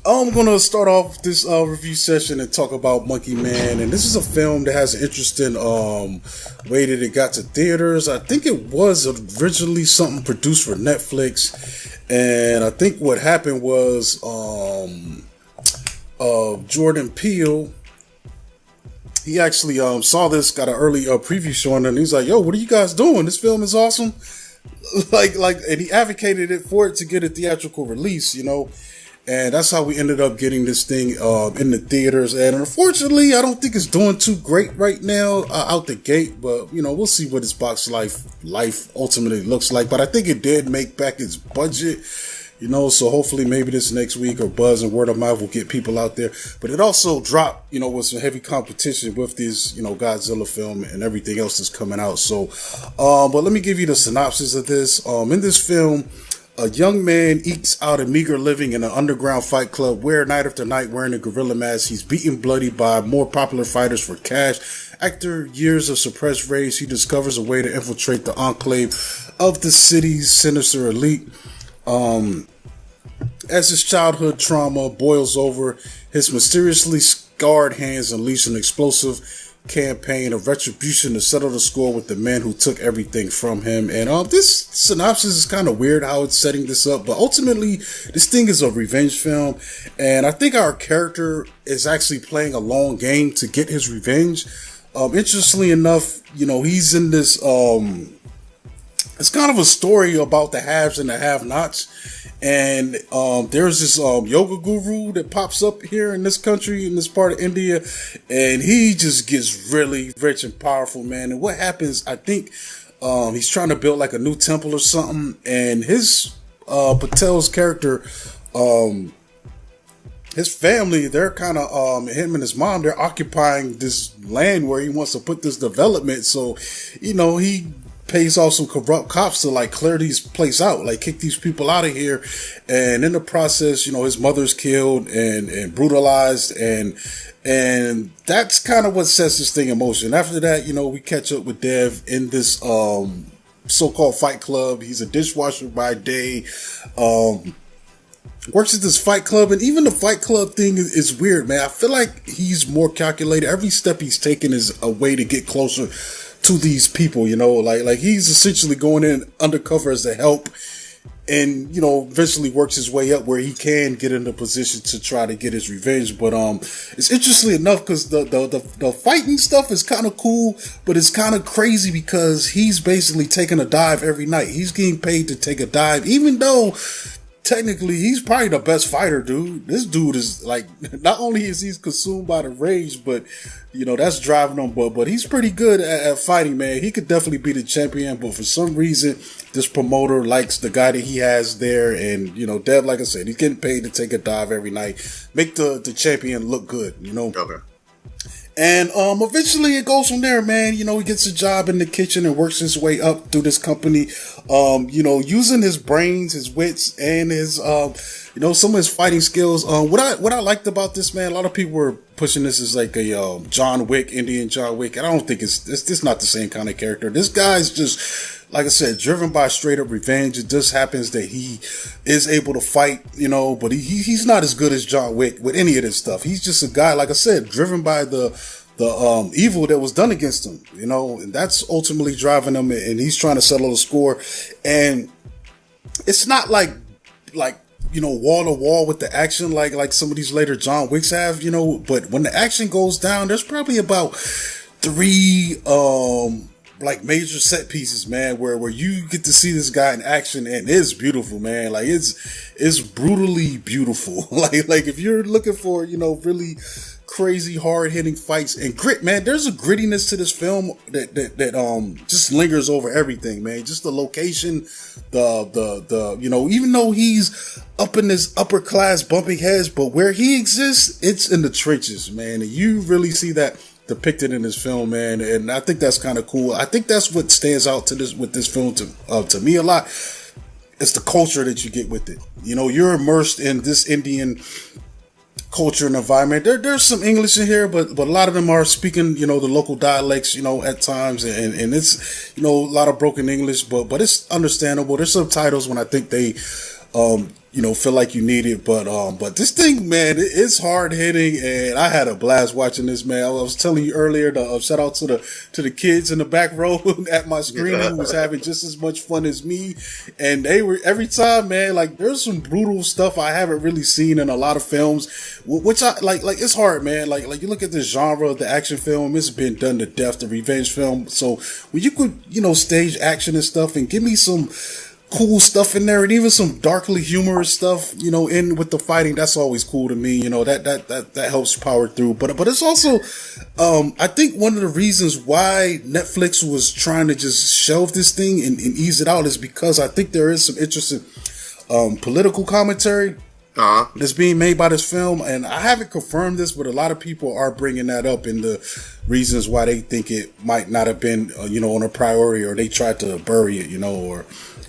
I'm going to start off this review session and talk about Monkey Man. And this is a film that has an interesting way that it got to theaters. I think it was originally something produced for Netflix. And I think what happened was Jordan Peele, he actually saw this, got an early preview showing, and he's like, yo, what are you guys doing? This film is awesome. And he advocated it for it to get a theatrical release, you know. And that's how we ended up getting this thing in the theaters. And unfortunately, I don't think it's doing too great right now out the gate. But, you know, we'll see what its box life ultimately looks like. But I think it did make back its budget, you know. So hopefully maybe this next week or buzz and word of mouth will get people out there. But it also dropped, you know, with some heavy competition with this, you know, Godzilla film and everything else that's coming out. So, but let me give you the synopsis of this. In this film, a young man ekes out a meager living in an underground fight club where night after night, wearing a gorilla mask, he's beaten bloody by more popular fighters for cash. After years of suppressed rage, he discovers a way to infiltrate the enclave of the city's sinister elite. As his childhood trauma boils over, his mysteriously scarred hands unleash an explosive campaign of retribution to settle the score with the men who took everything from him. And this synopsis is kind of weird how it's setting this up, but ultimately this thing is a revenge film, and I think our character is actually playing a long game to get his revenge. Interestingly enough, you know, he's in this it's kind of a story about the haves and the have-nots. And there's this yoga guru that pops up here in this country, in this part of India, and he just gets really rich and powerful, man. And what happens, I think he's trying to build like a new temple or something, and his Patel's character, his family, they're kind of him and his mom, they're occupying this land where he wants to put this development. So, you know, he pays off some corrupt cops to like clear these place out, like kick these people out of here. And in the process, you know, his mother's killed and brutalized, and that's kind of what sets this thing in motion. After that, you know, we catch up with Dev in this so-called fight club. He's a dishwasher by day, works at this fight club, and even the fight club thing is weird, man. I feel like he's more calculated. Every step he's taking is a way to get closer to these people, you know, like he's essentially going in undercover as a help, and, you know, eventually works his way up where he can get in a position to try to get his revenge. But it's interesting enough because the fighting stuff is kind of cool, but it's kind of crazy because he's basically taking a dive every night. He's getting paid to take a dive, even though technically he's probably the best fighter, dude. This dude is like, not only is he consumed by the rage, but, you know, that's driving him, but he's pretty good at fighting, man. He could definitely be the champion, but for some reason, this promoter likes the guy that he has there. And, you know, Dev, like I said, he's getting paid to take a dive every night, make the champion look good, you know? Okay. And eventually it goes from there, man. You know, he gets a job in the kitchen and works his way up through this company, you know, using his brains, his wits, and his, you know, some of his fighting skills. What I liked about this, man, a lot of people were pushing this as like a John Wick, Indian John Wick, and I don't think it's not the same kind of character. This guy's just, like I said, driven by straight up revenge. It just happens that he is able to fight, you know, but he's not as good as John Wick with any of this stuff. He's just a guy, like I said, driven by the evil that was done against him, you know, and that's ultimately driving him, and he's trying to settle the score. And it's not like, you know, wall to wall with the action like some of these later John Wicks have, you know, but when the action goes down, there's probably about 3 like major set pieces, man, where you get to see this guy in action, and it's beautiful, man. Like it's brutally beautiful. like if you're looking for, you know, really crazy hard hitting fights and grit, man, there's a grittiness to this film that just lingers over everything, man. Just the location, the you know, even though he's up in this upper class bumping heads, but where he exists, it's in the trenches, man. And you really see that depicted in this film, man, and I think that's kind of cool. I think that's what stands out with this film to me a lot. It's the culture that you get with it. You know, you're immersed in this Indian culture and environment. There's some English in here, but a lot of them are speaking, you know, the local dialects, you know, at times, and it's, you know, a lot of broken English, but it's understandable. There's subtitles when I think they feel like you need it. But this thing, man, it's hard hitting, and I had a blast watching this, man. I was telling you earlier, shout out to the kids in the back row at my screen who was having just as much fun as me, and they were every time, man. Like, there's some brutal stuff I haven't really seen in a lot of films, which I like. Like, it's hard, man. Like you look at this genre of the action film, it's been done to death, the revenge film. So when you could, stage action and stuff and give me some cool stuff in there, and even some darkly humorous stuff, in with the fighting, that's always cool to me. That helps power through. But it's also, I think one of the reasons why Netflix was trying to just shelve this thing and ease it out is because I think there is some interesting political commentary that's being made by this film, and I haven't confirmed this, but a lot of people are bringing that up in the reasons why they think it might not have been, on a priority, or they tried to bury it,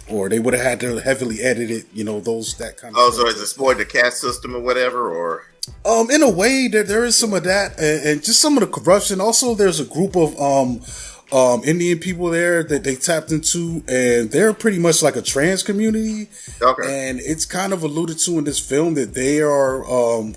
or they would have had to heavily edit it, that kind of stuff. So is it spoiled the caste system or whatever, or? In a way, there is some of that, and just some of the corruption. Also, there's a group of Indian people there that they tapped into, and they're pretty much like a trans community. Okay. And it's kind of alluded to in this film that they are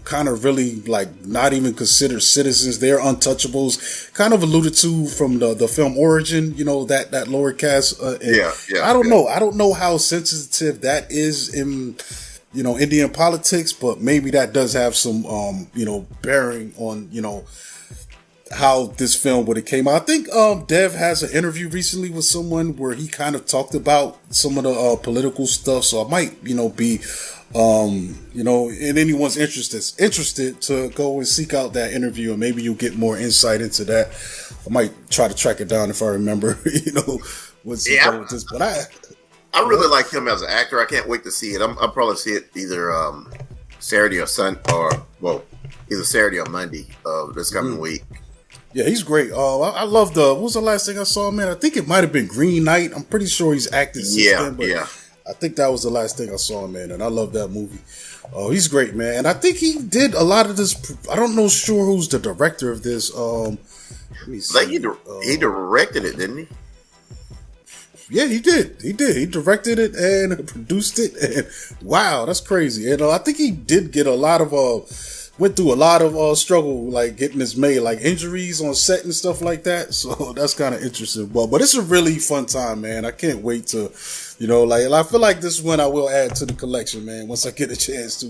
kind of really like not even considered citizens. They're untouchables. Kind of alluded to from the film Origin, that lower caste. I don't know. I don't know how sensitive that is in Indian politics, but maybe that does have some bearing on how this film would have came out. I think Dev has an interview recently with someone where he kind of talked about some of the political stuff. So I might, be, in anyone's interested to go and seek out that interview, and maybe you'll get more insight into that. I might try to track it down if I remember, what's going with this. But I really like him as an actor. I can't wait to see it. I'll probably see it either Saturday or either Saturday or Monday of this coming week. Yeah, he's great. I love what was the last thing I saw, man? I think it might have been Green Knight. I'm pretty sure he's acted since then, but I think that was the last thing I saw, man, and I love that movie. He's great, man. And I think he did a lot of this. I don't know sure who's the director of this. Let me see. Like he directed it, didn't he? Yeah, he did. He directed it and produced it. And wow, that's crazy. And I think he did get a lot of went through a lot of struggle, like getting this made, like injuries on set and stuff like that. So that's kind of interesting. But it's a really fun time, man. I can't wait to, I feel like this one I will add to the collection, man, once I get a chance to,